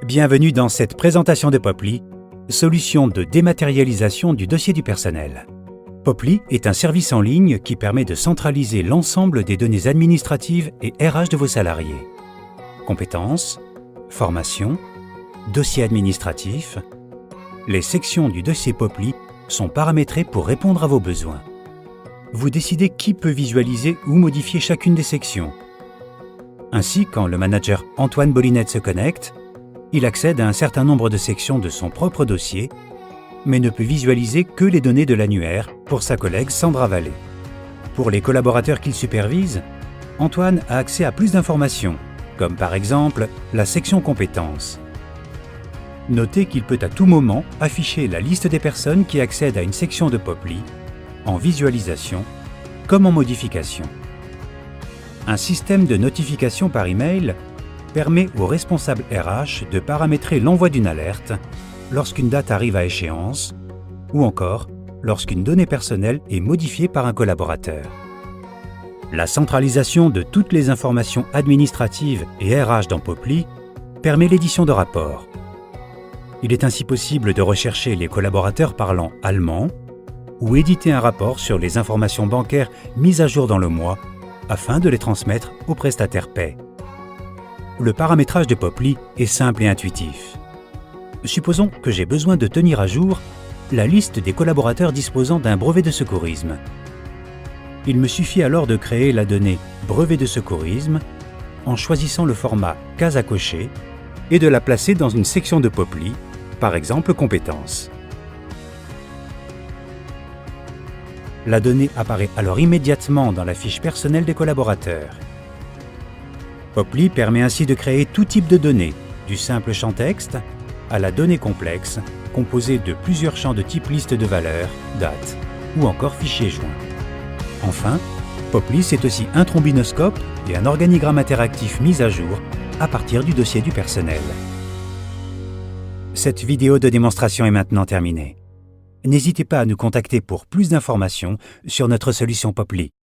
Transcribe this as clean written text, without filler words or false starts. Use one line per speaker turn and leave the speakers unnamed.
Bienvenue dans cette présentation de Poply, solution de dématérialisation du dossier du personnel. Poply est un service en ligne qui permet de centraliser l'ensemble des données administratives et RH de vos salariés. Compétences, formation, dossier administratif. Les sections du dossier Poply sont paramétrées pour répondre à vos besoins. Vous décidez qui peut visualiser ou modifier chacune des sections. Ainsi, quand le manager Antoine Bolinette se connecte, il accède à un certain nombre de sections de son propre dossier, mais ne peut visualiser que les données de l'annuaire pour sa collègue Sandra Vallée. Pour les collaborateurs qu'il supervise, Antoine a accès à plus d'informations, comme par exemple la section compétences. Notez qu'il peut à tout moment afficher la liste des personnes qui accèdent à une section de Poply, en visualisation comme en modification. Un système de notification par email permet aux responsables RH de paramétrer l'envoi d'une alerte lorsqu'une date arrive à échéance ou encore lorsqu'une donnée personnelle est modifiée par un collaborateur. La centralisation de toutes les informations administratives et RH dans Poply permet l'édition de rapports. Il est ainsi possible de rechercher les collaborateurs parlant allemand ou éditer un rapport sur les informations bancaires mises à jour dans le mois afin de les transmettre au prestataire paie. Le paramétrage de Poply est simple et intuitif. Supposons que j'ai besoin de tenir à jour la liste des collaborateurs disposant d'un brevet de secourisme. Il me suffit alors de créer la donnée brevet de secourisme en choisissant le format case à cocher et de la placer dans une section de Poply, par exemple compétences. La donnée apparaît alors immédiatement dans la fiche personnelle des collaborateurs. Poply permet ainsi de créer tout type de données, du simple champ texte à la donnée complexe, composée de plusieurs champs de type liste de valeurs, date ou encore fichier joint. Enfin, Poply c'est aussi un trombinoscope et un organigramme interactif mis à jour à partir du dossier du personnel. Cette vidéo de démonstration est maintenant terminée. N'hésitez pas à nous contacter pour plus d'informations sur notre solution Poply.